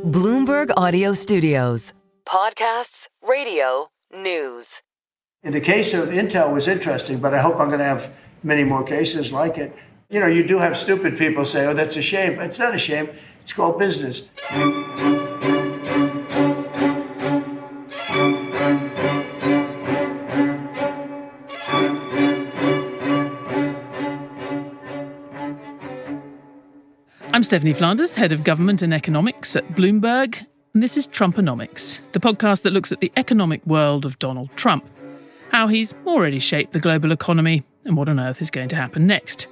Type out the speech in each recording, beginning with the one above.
Bloomberg Audio Studios. Podcasts, radio, news. In the case of Intel was interesting, but I hope I'm going to have many more cases like it. You know, you do have stupid people say, oh, that's a shame. It's not a shame. It's called business. I'm Stephanie Flanders, head of government and economics at Bloomberg, and this is Trumponomics, the podcast that looks at the economic world of Donald Trump, how he's already shaped the global economy, and what on earth is going to happen next.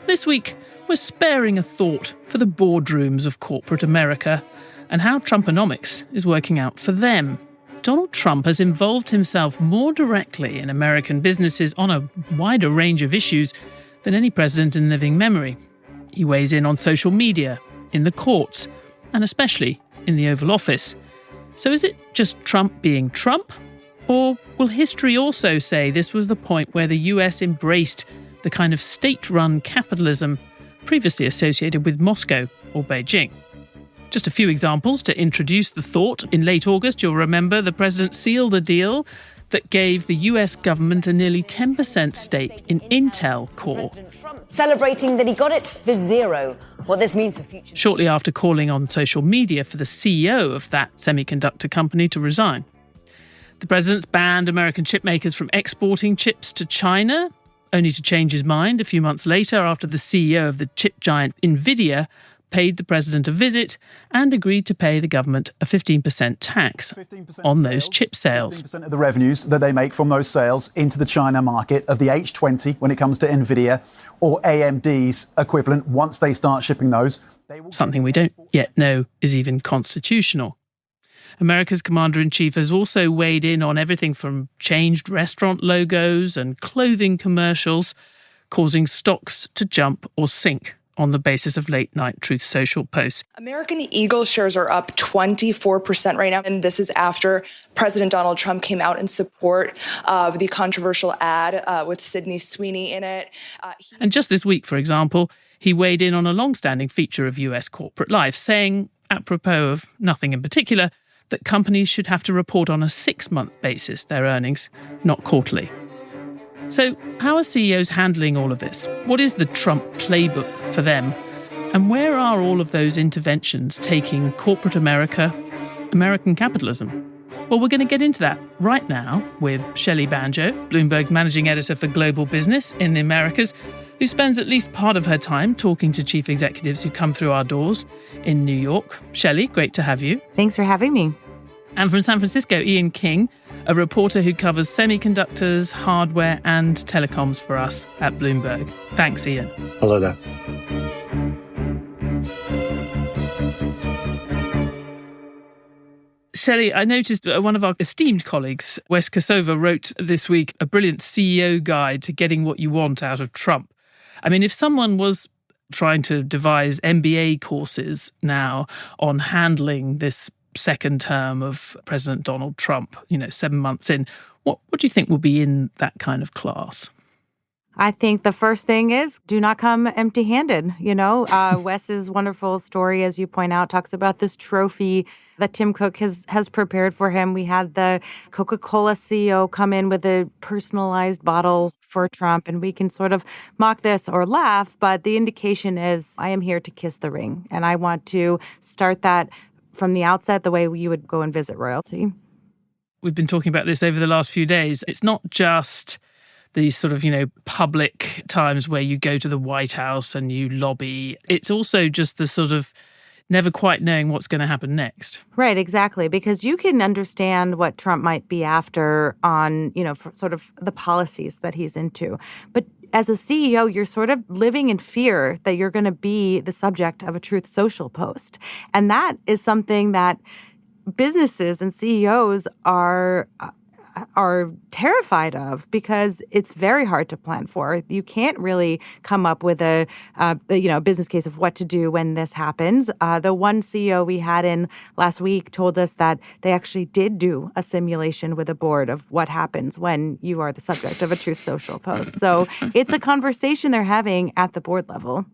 This week, we're sparing a thought for the boardrooms of corporate America and how Trumponomics is working out for them. Donald Trump has involved himself more directly in American businesses on a wider range of issues than any president in living memory. He weighs in on social media, in the courts, and especially in the Oval Office. So is it just Trump being Trump? Or will history also say this was the point where the US embraced the kind of state-run capitalism previously associated with Moscow or Beijing? Just a few examples to introduce the thought. In late August, you'll remember the president sealed a deal that gave the US government a nearly 10% stake in Intel Corp. Celebrating that he got it for zero. What this means for future... Shortly after calling on social media for the CEO of that semiconductor company to resign. The president's banned American chip makers from exporting chips to China, only to change his mind a few months later after the CEO of the chip giant Nvidia paid the president a visit and agreed to pay the government a 15% tax on those chip sales. 15% of the revenues that they make from those sales into the China market of the H20 when it comes to Nvidia or AMD's equivalent once they start shipping those. Something we don't yet know is even constitutional. America's commander-in-chief has also weighed in on everything from changed restaurant logos and clothing commercials, causing stocks to jump or sink on the basis of late-night Truth Social posts. American Eagle shares are up 24% right now, and this is after President Donald Trump came out in support of the controversial ad with Sydney Sweeney in it. And just this week, for example, he weighed in on a long-standing feature of US corporate life, saying, apropos of nothing in particular, that companies should have to report on a 6-month basis their earnings, not quarterly. So how are CEOs handling all of this? What is the Trump playbook for them? And where are all of those interventions taking corporate America, American capitalism? Well, we're going to get into that right now with Shelly Banjo, Bloomberg's managing editor for global business in the Americas, who spends at least part of her time talking to chief executives who come through our doors in New York. Shelly, great to have you. Thanks for having me. And from San Francisco, Ian King, a reporter who covers semiconductors, hardware and telecoms for us at Bloomberg. Thanks, Ian. Hello there. Shelly, I noticed one of our esteemed colleagues, Wes Kosova, wrote this week a brilliant CEO guide to getting what you want out of Trump. I mean, if someone was trying to devise MBA courses now on handling this second term of President Donald Trump, 7 months in, what do you think will be in that kind of class? I think the first thing is do not come empty-handed. Wes's wonderful story, as you point out, talks about this trophy that Tim Cook has prepared for him. We had the Coca-Cola CEO come in with a personalized bottle for Trump, and we can sort of mock this or laugh, but the indication is I am here to kiss the ring, and I want to start that from the outset the way you would go and visit royalty. We've been talking about this over the last few days. It's not just these sort of, public times where you go to the White House and you lobby. It's also just the sort of never quite knowing what's going to happen next. Right, exactly. Because you can understand what Trump might be after on, for sort of the policies that he's into. But as a CEO, you're sort of living in fear that you're going to be the subject of a Truth Social post. And that is something that businesses and CEOs are terrified of because it's very hard to plan for. You can't really come up with a business case of what to do when this happens. The one CEO we had in last week told us that they actually did do a simulation with a board of what happens when you are the subject of a Truth Social post. So it's a conversation they're having at the board level.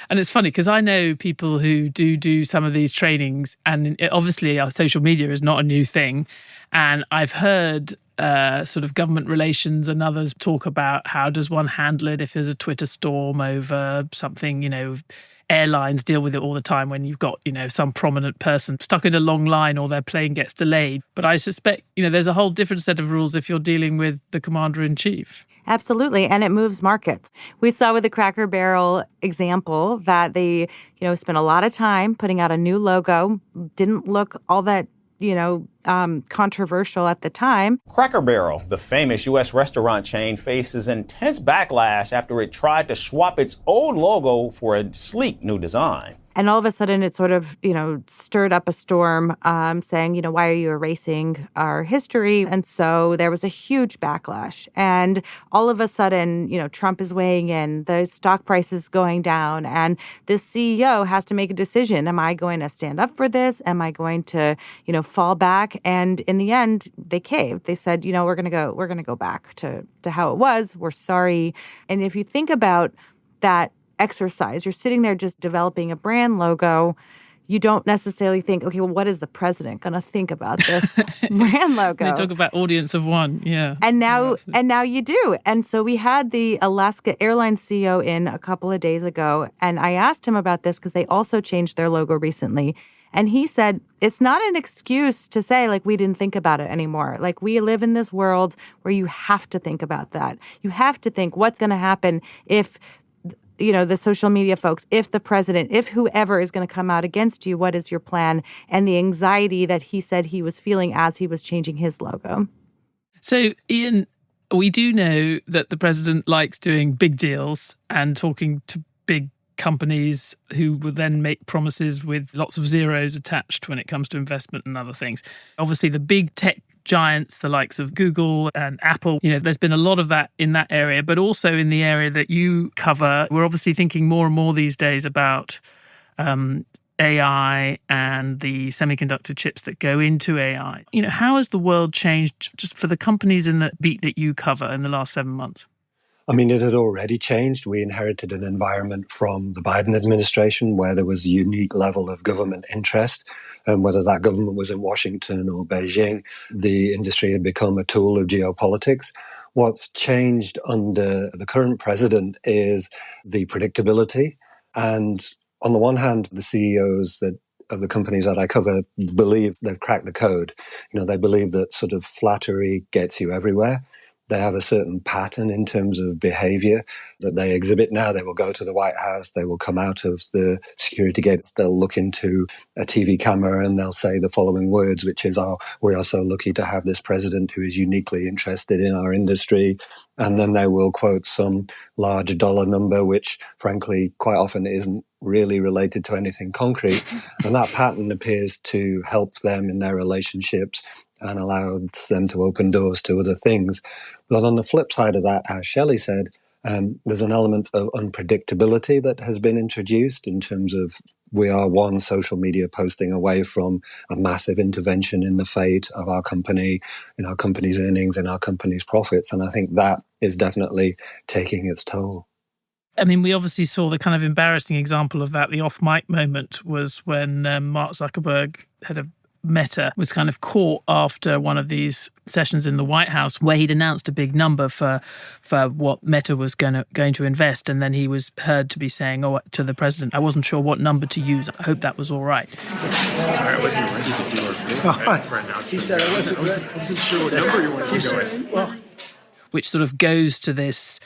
And it's funny because I know people who do some of these trainings, and obviously our social media is not a new thing. And I've heard sort of government relations and others talk about how does one handle it if there's a Twitter storm over something, airlines deal with it all the time when you've got, some prominent person stuck in a long line or their plane gets delayed. But I suspect, there's a whole different set of rules if you're dealing with the commander-in-chief. Absolutely. And it moves markets. We saw with the Cracker Barrel example that they, spent a lot of time putting out a new logo, didn't look all that, controversial at the time. Cracker Barrel, the famous U.S. restaurant chain, faces intense backlash after it tried to swap its old logo for a sleek new design. And all of a sudden, it sort of, stirred up a storm saying, why are you erasing our history? And so there was a huge backlash. And all of a sudden, Trump is weighing in, the stock price is going down, and this CEO has to make a decision. Am I going to stand up for this? Am I going to, fall back? And in the end, they caved. They said, we're going to go back to how it was. We're sorry. And if you think about that exercise, you're sitting there just developing a brand logo. You don't necessarily think, okay, well, what is the president going to think about this brand logo? They talk about audience of one, yeah. And now you do. And so we had the Alaska Airlines CEO in a couple of days ago, and I asked him about this because they also changed their logo recently. And he said, it's not an excuse to say, we didn't think about it anymore. We live in this world where you have to think about that. You have to think what's going to happen if the social media folks, if the president, if whoever is going to come out against you, what is your plan? And the anxiety that he said he was feeling as he was changing his logo. So, Ian, we do know that the president likes doing big deals and talking to big companies who will then make promises with lots of zeros attached when it comes to investment and other things. Obviously, the big tech giants, the likes of Google and Apple, there's been a lot of that in that area, but also in the area that you cover. We're obviously thinking more and more these days about AI and the semiconductor chips that go into AI. How has the world changed just for the companies in the beat that you cover in the last 7 months? I mean, it had already changed. We inherited an environment from the Biden administration where there was a unique level of government interest. And whether that government was in Washington or Beijing, the industry had become a tool of geopolitics. What's changed under the current president is the predictability. And on the one hand, the CEOs of the companies that I cover believe they've cracked the code. They believe that sort of flattery gets you everywhere. They have a certain pattern in terms of behavior that they exhibit now. They will go to the White House. They will come out of the security gate. They'll look into a TV camera and they'll say the following words, which is, we are so lucky to have this president who is uniquely interested in our industry. And then they will quote some large dollar number, which frankly, quite often isn't really related to anything concrete. And that pattern appears to help them in their relationships and allows them to open doors to other things. But on the flip side of that, as Shelly said, there's an element of unpredictability that has been introduced in terms of we are one social media posting away from a massive intervention in the fate of our company, in our company's earnings, in our company's profits. And I think that is definitely taking its toll. I mean, we obviously saw the kind of embarrassing example of that. The off-mic moment was when Mark Zuckerberg, head of Meta, was kind of caught after one of these sessions in the White House where he'd announced a big number for what Meta was going to invest, and then he was heard to be saying, to the president, I wasn't sure what number to use. I hope that was all right. Sorry, I wasn't ready to do our bid for announcement. He said I wasn't sure what number you wanted to go with. Which sort of goes to this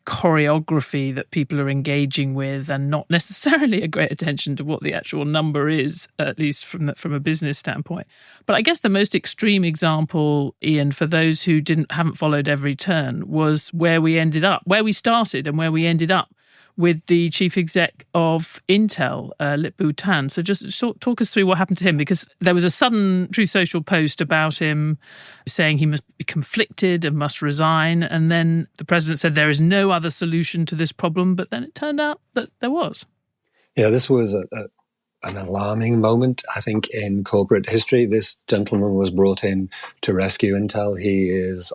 choreography that people are engaging with and not necessarily a great attention to what the actual number is, at least from a business standpoint. But I guess the most extreme example, Ian, for those who haven't followed every turn, was where we started and where we ended up with the chief exec of Intel, Lip-Bu Tan. So just talk us through what happened to him, because there was a sudden Truth Social post about him saying he must be conflicted and must resign. And then the president said there is no other solution to this problem. But then it turned out that there was. Yeah, this was an alarming moment, I think, in corporate history. This gentleman was brought in to rescue Intel. He is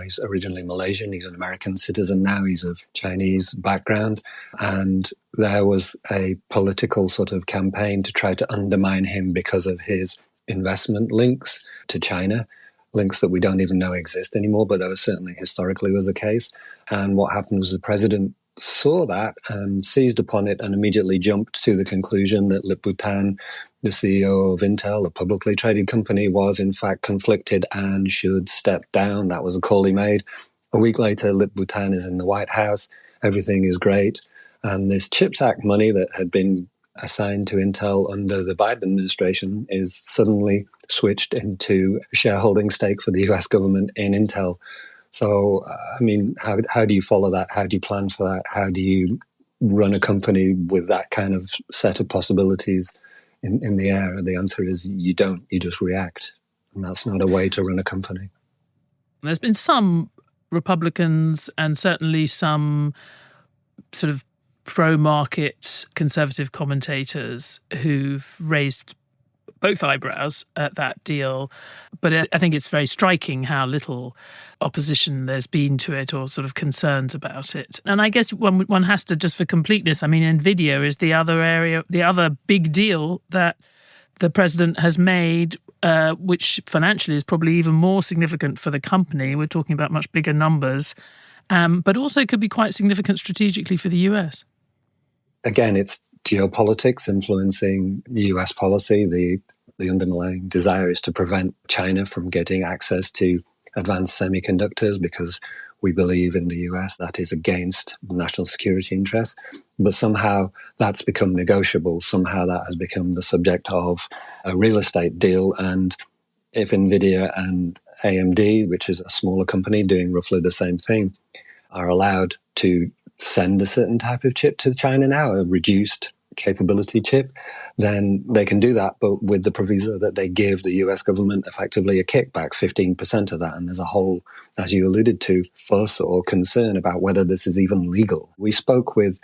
he's originally Malaysian. He's an American citizen now. He's of Chinese background. And there was a political sort of campaign to try to undermine him because of his investment links to China, links that we don't even know exist anymore, but that certainly historically was the case. And what happened was the president saw that and seized upon it and immediately jumped to the conclusion that Lip Bhutan, the CEO of Intel, a publicly traded company, was in fact conflicted and should step down. That was a call he made. A week later, Lip Bhutan is in the White House. Everything is great. And this CHIPS Act money that had been assigned to Intel under the Biden administration is suddenly switched into a shareholding stake for the US government in Intel. So, I mean, how do you follow that? How do you plan for that? How do you run a company with that kind of set of possibilities in the air? The answer is you don't. You just react. And that's not a way to run a company. There's been some Republicans and certainly some sort of pro-market conservative commentators who've raised both eyebrows at that deal. But I think it's very striking how little opposition there's been to it or sort of concerns about it. And I guess one has to, just for completeness, I mean, Nvidia is the other area, the other big deal that the president has made, which financially is probably even more significant for the company. We're talking about much bigger numbers, but also could be quite significant strategically for the US. Again, it's geopolitics influencing US policy. The underlying desire is to prevent China from getting access to advanced semiconductors because we believe in the US that is against national security interests. But somehow that's become negotiable. Somehow that has become the subject of a real estate deal. And if Nvidia and AMD, which is a smaller company doing roughly the same thing, are allowed to send a certain type of chip to China now, a reduced capability chip, then they can do that, but with the proviso that they give the US government effectively a kickback, 15% of that. And there's a whole, as you alluded to, fuss or concern about whether this is even legal. We spoke with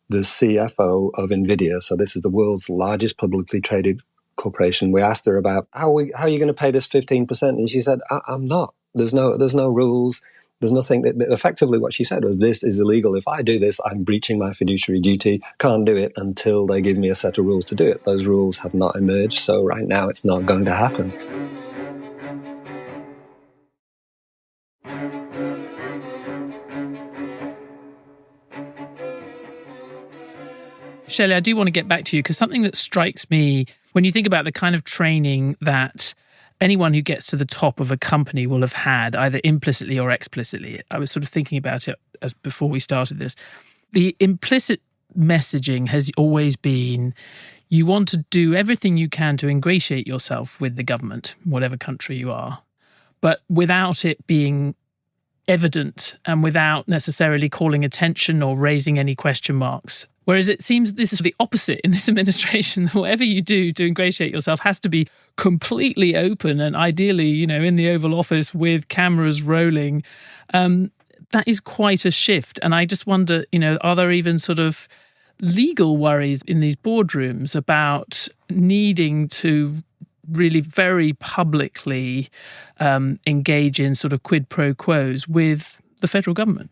the CFO of Nvidia, so this is the world's largest publicly traded corporation. We asked her about how are you going to pay this 15%? And she said, I'm not. There's no rules. There's nothing that effectively what she said was, this is illegal. If I do this, I'm breaching my fiduciary duty. Can't do it until they give me a set of rules to do it. Those rules have not emerged. So right now it's not going to happen. Shelly, I do want to get back to you because something that strikes me when you think about the kind of training that anyone who gets to the top of a company will have had, either implicitly or explicitly. I was sort of thinking about it as before we started this. The implicit messaging has always been you want to do everything you can to ingratiate yourself with the government, whatever country you are, but without it being evident and without necessarily calling attention or raising any question marks. Whereas it seems this is the opposite in this administration. Whatever you do to ingratiate yourself has to be completely open and ideally, in the Oval Office with cameras rolling. That is quite a shift. And I just wonder, are there even sort of legal worries in these boardrooms about needing to really very publicly engage in sort of quid pro quos with the federal government?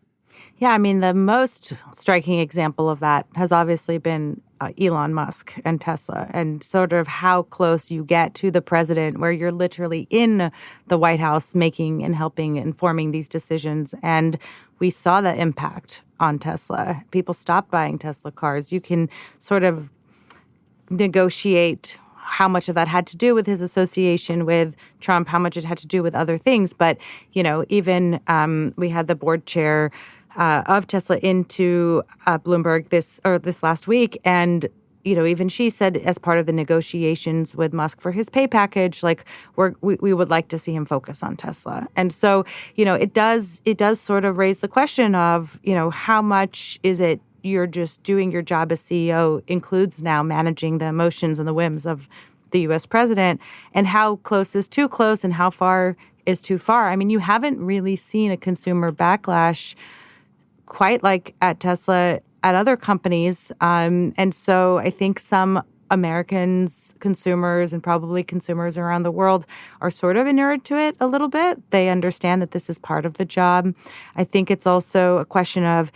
Yeah, I mean, the most striking example of that has obviously been Elon Musk and Tesla, and sort of how close you get to the president, where you're literally in the White House making and helping informing these decisions. And we saw the impact on Tesla. People stopped buying Tesla cars. You can sort of negotiate how much of that had to do with his association with Trump, how much it had to do with other things. But, even we had the board chair of Tesla into Bloomberg this last week. And, even she said as part of the negotiations with Musk for his pay package, like we would like to see him focus on Tesla. And so, it does sort of raise the question of, how much is it you're just doing your job as CEO includes now managing the emotions and the whims of the U.S. president, and how close is too close and how far is too far. I mean, you haven't really seen a consumer backlash quite like at Tesla, at other companies. And so I think some Americans, consumers, and probably consumers around the world are sort of inured to it a little bit. They understand that this is part of the job. I think it's also a question of,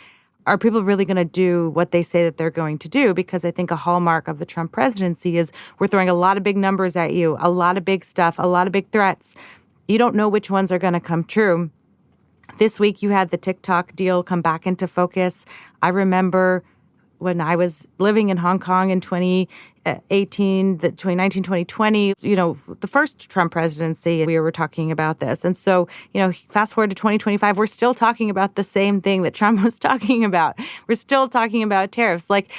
are people really going to do what they say that they're going to do? Because I think a hallmark of the Trump presidency is we're throwing a lot of big numbers at you, a lot of big stuff, a lot of big threats. You don't know which ones are going to come true. This week, you had the TikTok deal come back into focus. I remember when I was living in Hong Kong in 2018, 2019, 2020, the first Trump presidency, we were talking about this. And so, fast forward to 2025, we're still talking about the same thing that Trump was talking about. We're still talking about tariffs. Like,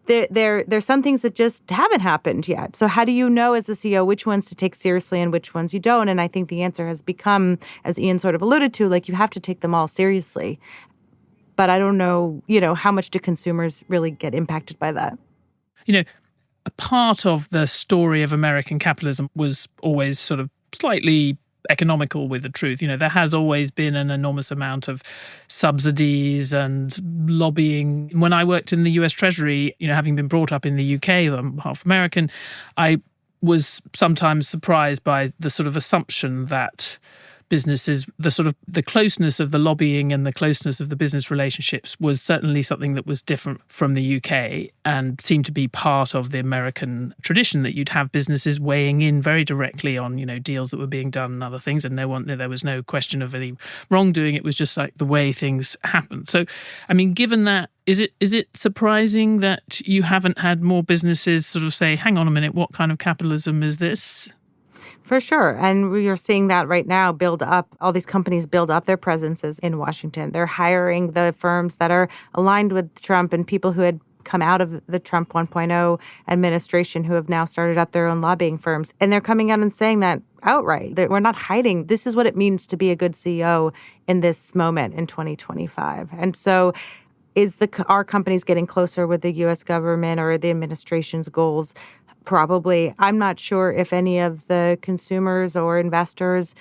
there's some things that just haven't happened yet. So how do you know as the CEO which ones to take seriously and which ones you don't? And I think the answer has become, as Ian sort of alluded to, like you have to take them all seriously. But I don't know, how much do consumers really get impacted by that? A part of the story of American capitalism was always sort of slightly economical with the truth. There has always been an enormous amount of subsidies and lobbying. When I worked in the US Treasury, having been brought up in the UK, I'm half American, I was sometimes surprised by the sort of assumption that businesses, the closeness of the lobbying and the closeness of the business relationships was certainly something that was different from the UK and seemed to be part of the American tradition, that you'd have businesses weighing in very directly on, deals that were being done and other things, and there was no question of any wrongdoing. It was just like the way things happened. So, given that, is it surprising that you haven't had more businesses sort of say, hang on a minute, what kind of capitalism is this? For sure. And we are seeing that right now build up. All these companies build up their presences in Washington. They're hiring the firms that are aligned with Trump and people who had come out of the Trump 1.0 administration who have now started up their own lobbying firms. And they're coming out and saying that outright, that we're not hiding. This is what it means to be a good CEO in this moment in 2025. And so are companies getting closer with the U.S. government or the administration's goals? Probably. I'm not sure if any of the consumers or investors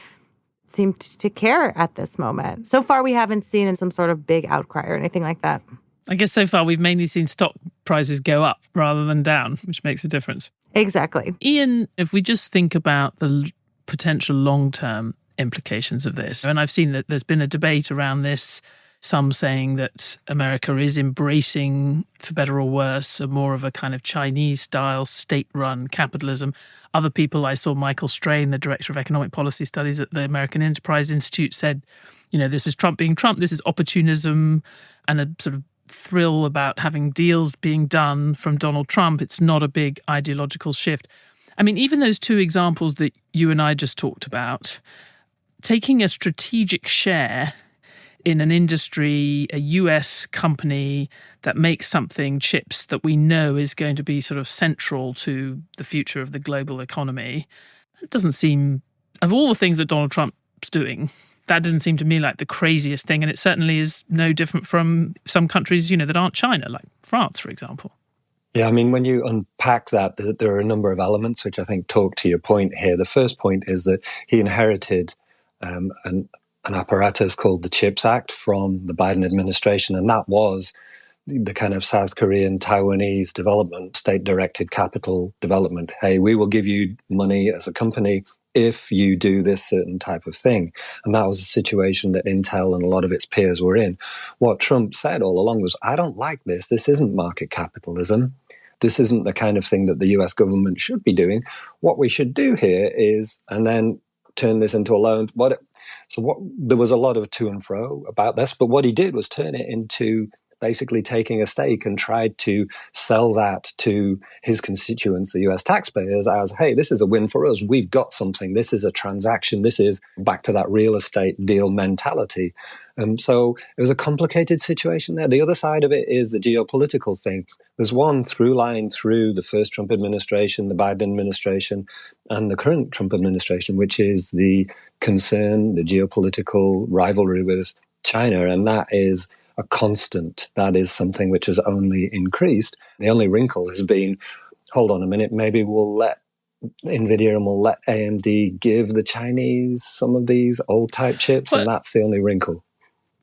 seem to care at this moment. So far, we haven't seen some sort of big outcry or anything like that. I guess so far we've mainly seen stock prices go up rather than down, which makes a difference. Exactly. Ian, if we just think about the potential long-term implications of this, and I've seen that there's been a debate around this, some saying that America is embracing, for better or worse, more of a kind of Chinese-style state-run capitalism. Other people, I saw Michael Strain, the Director of Economic Policy Studies at the American Enterprise Institute, said, this is Trump being Trump, this is opportunism and a sort of thrill about having deals being done from Donald Trump. It's not a big ideological shift. Even those two examples that you and I just talked about, taking a strategic share in an industry, a US company that makes something, chips, that we know is going to be sort of central to the future of the global economy, it doesn't seem, of all the things that Donald Trump's doing, that didn't seem to me like the craziest thing. And it certainly is no different from some countries, that aren't China, like France, for example. Yeah, when you unpack that, there are a number of elements which I think talk to your point here. The first point is that he inherited an apparatus called the CHIPS Act from the Biden administration, and that was the kind of South Korean, Taiwanese development, state-directed capital development. Hey, we will give you money as a company if you do this certain type of thing. And that was a situation that Intel and a lot of its peers were in. What Trump said all along was, I don't like this. This isn't market capitalism. This isn't the kind of thing that the US government should be doing. What we should do here is, and then turn this into a loan. There was a lot of to and fro about this, but what he did was turn it into basically taking a stake and tried to sell that to his constituents, the US taxpayers, as, hey, this is a win for us. We've got something. This is a transaction. This is back to that real estate deal mentality. So it was a complicated situation there. The other side of it is the geopolitical thing. There's one through line through the first Trump administration, the Biden administration, and the current Trump administration, which is the concern, the geopolitical rivalry with China. And that is a constant. That is something which has only increased. The only wrinkle has been, hold on a minute, maybe we'll let Nvidia and we'll let AMD give the Chinese some of these old type chips, and that's the only wrinkle.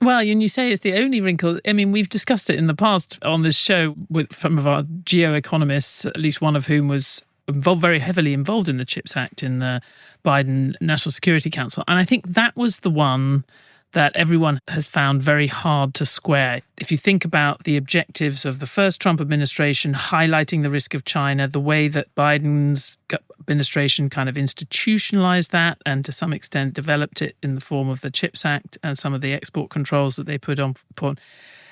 Well, and you say it's the only wrinkle. I mean, we've discussed it in the past on this show with some of our geo-economists, at least one of whom was very heavily involved in the CHIPS Act in the Biden National Security Council. And I think that was the one that everyone has found very hard to square. If you think about the objectives of the first Trump administration highlighting the risk of China, the way that Biden's administration kind of institutionalized that and to some extent developed it in the form of the CHIPS Act and some of the export controls that they put on,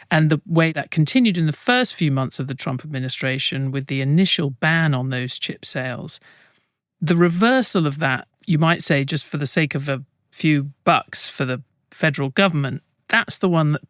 and the way that continued in the first few months of the Trump administration with the initial ban on those chip sales. The reversal of that, you might say, just for the sake of a few bucks for the federal government, that's the one that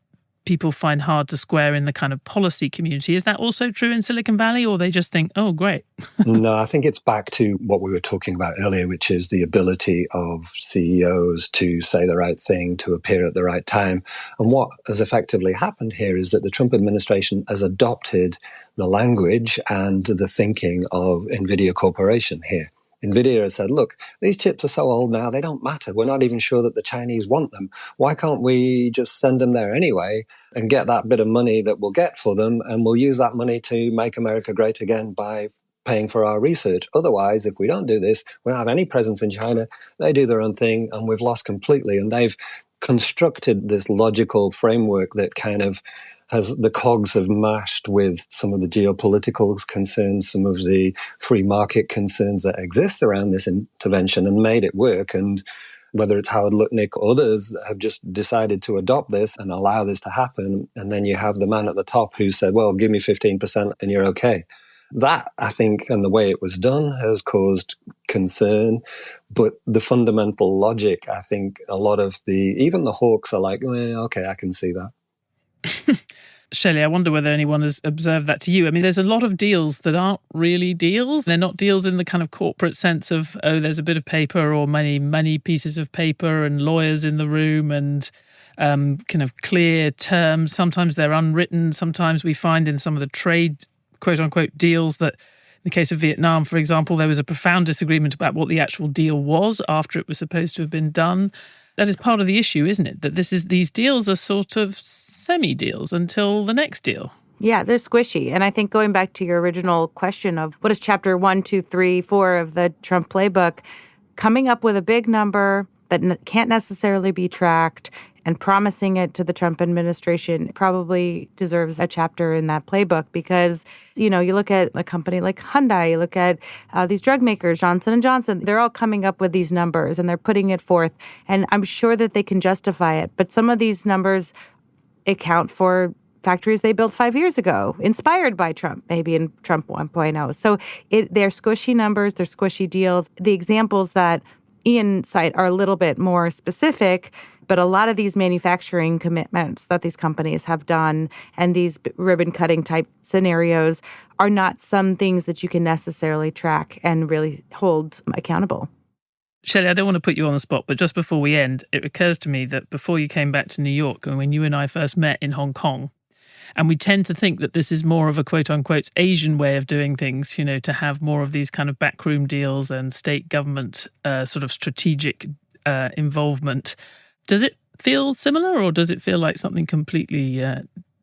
people find hard to square in the kind of policy community. Is that also true in Silicon Valley, or they just think, oh, great? No, I think it's back to what we were talking about earlier, which is the ability of CEOs to say the right thing, to appear at the right time. And what has effectively happened here is that the Trump administration has adopted the language and the thinking of Nvidia Corporation here. Nvidia has said, look, these chips are so old now, they don't matter. We're not even sure that the Chinese want them. Why can't we just send them there anyway and get that bit of money that we'll get for them, and we'll use that money to make America great again by paying for our research. Otherwise, if we don't do this, we don't have any presence in China. They do their own thing and we've lost completely. And they've constructed this logical framework that kind of has the cogs have mashed with some of the geopolitical concerns, some of the free market concerns that exist around this intervention, and made it work. And whether it's Howard Lutnick or others have just decided to adopt this and allow this to happen. And then you have the man at the top who said, well, give me 15% and you're okay. That, I think, and the way it was done has caused concern. But the fundamental logic, I think a lot of even the hawks are like, well, okay, I can see that. Shelly, I wonder whether anyone has observed that to you. I mean, there's a lot of deals that aren't really deals. They're not deals in the kind of corporate sense of, oh, there's a bit of paper or many pieces of paper and lawyers in the room and kind of clear terms. Sometimes they're unwritten. Sometimes we find in some of the trade, quote unquote, deals that, in the case of Vietnam, for example, there was a profound disagreement about what the actual deal was after it was supposed to have been done. That is part of the issue, isn't it? That these deals are sort of semi-deals until the next deal. Yeah, they're squishy. And I think going back to your original question of what is chapter 1, 2, 3, 4 of the Trump playbook, coming up with a big number that can't necessarily be tracked and promising it to the Trump administration probably deserves a chapter in that playbook because, you know, you look at a company like Hyundai, you look at these drug makers, Johnson & Johnson, they're all coming up with these numbers and they're putting it forth. And I'm sure that they can justify it. But some of these numbers account for factories they built 5 years ago, inspired by Trump, maybe in Trump 1.0. So they're squishy numbers, they're squishy deals. The examples that Ian cite are a little bit more specific, but a lot of these manufacturing commitments that these companies have done and these ribbon-cutting type scenarios are not some things that you can necessarily track and really hold accountable. Shelly, I don't want to put you on the spot, but just before we end, it occurs to me that before you came back to New York and when you and I first met in Hong Kong, and we tend to think that this is more of a quote-unquote Asian way of doing things, you know, to have more of these kind of backroom deals and state government sort of strategic involvement. Does it feel similar or does it feel like something completely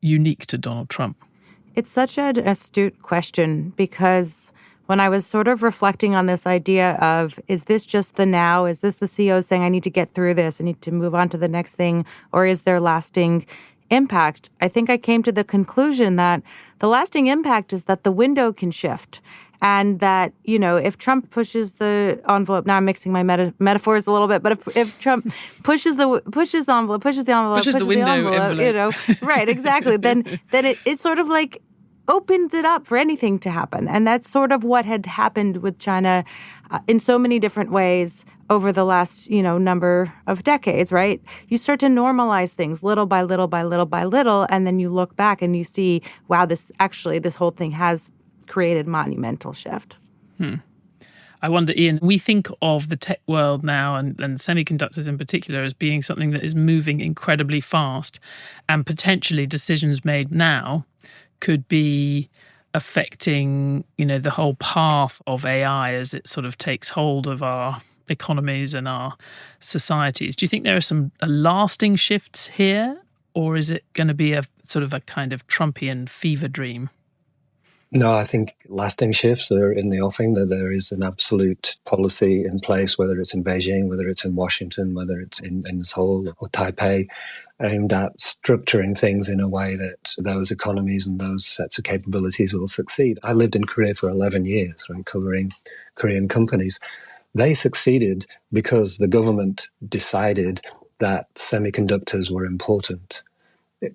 unique to Donald Trump? It's such an astute question because when I was sort of reflecting on this idea of, is this just the now? Is this the CEO saying, I need to get through this, I need to move on to the next thing? Or is there lasting impact? I think I came to the conclusion that the lasting impact is that the window can shift. And that, you know, if Trump pushes the envelope, now I'm mixing my metaphors a little bit, but if Trump pushes the envelope, you know, right, exactly, then it sort of like opens it up for anything to happen. And that's sort of what had happened with China in so many different ways over the last, you know, number of decades, right? You start to normalize things little by little by little by little, and then you look back and you see, wow, this whole thing has created monumental shift. I wonder, Ian, we think of the tech world now and semiconductors in particular as being something that is moving incredibly fast, and potentially decisions made now could be affecting, you know, the whole path of AI as it sort of takes hold of our economies and our societies. Do you think there are some lasting shifts here, or is it going to be a sort of a kind of Trumpian fever dream? No, I think lasting shifts are in the offing, that there is an absolute policy in place, whether it's in Beijing, whether it's in Washington, whether it's in Seoul or Taipei, aimed at structuring things in a way that those economies and those sets of capabilities will succeed. I lived in Korea for 11 years, right, covering Korean companies. They succeeded because the government decided that semiconductors were important.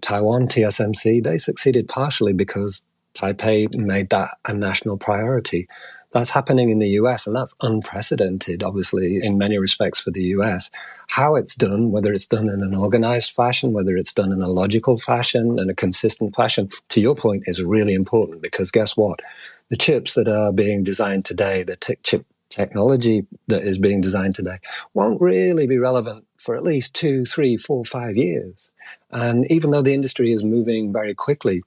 Taiwan, TSMC, they succeeded partially because Taipei made that a national priority. That's happening in the US, and that's unprecedented, obviously, in many respects for the US. How it's done, whether it's done in an organized fashion, whether it's done in a logical fashion and a consistent fashion, to your point, is really important, because guess what? The chips that are being designed today, the chip technology that is being designed today, won't really be relevant for at least 2, 3, 4, 5 years. And even though the industry is moving very quickly,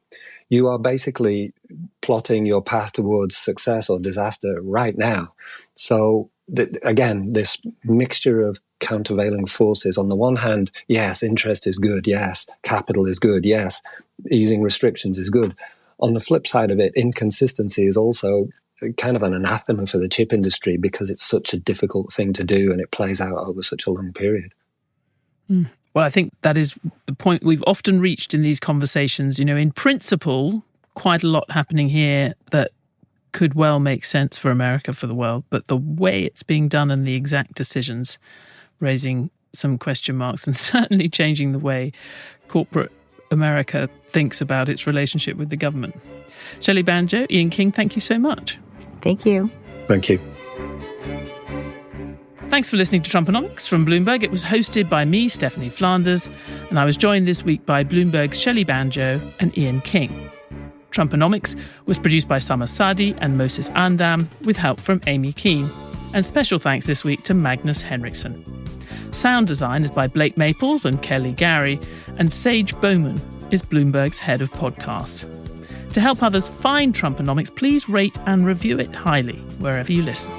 you are basically plotting your path towards success or disaster right now. So again, this mixture of countervailing forces. On the one hand, yes, interest is good. Yes, capital is good. Yes, easing restrictions is good. On the flip side of it, inconsistency is also kind of an anathema for the chip industry, because it's such a difficult thing to do and it plays out over such a long period. Well, I think that is the point we've often reached in these conversations. You know, in principle, quite a lot happening here that could well make sense for America, for the world. But the way it's being done and the exact decisions raising some question marks, and certainly changing the way corporate America thinks about its relationship with the government. Shelly Banjo, Ian King, thank you so much. Thank you. Thank you. Thanks for listening to Trumponomics from Bloomberg. It was hosted by me, Stephanie Flanders, and I was joined this week by Bloomberg's Shelly Banjo and Ian King. Trumponomics was produced by Summer Sadi and Moses Andam, with help from Amy Keane. And special thanks this week to Magnus Henriksson. Sound design is by Blake Maples and Kelly Gary, and Sage Bowman is Bloomberg's head of podcasts. To help others find Trumponomics, please rate and review it highly wherever you listen.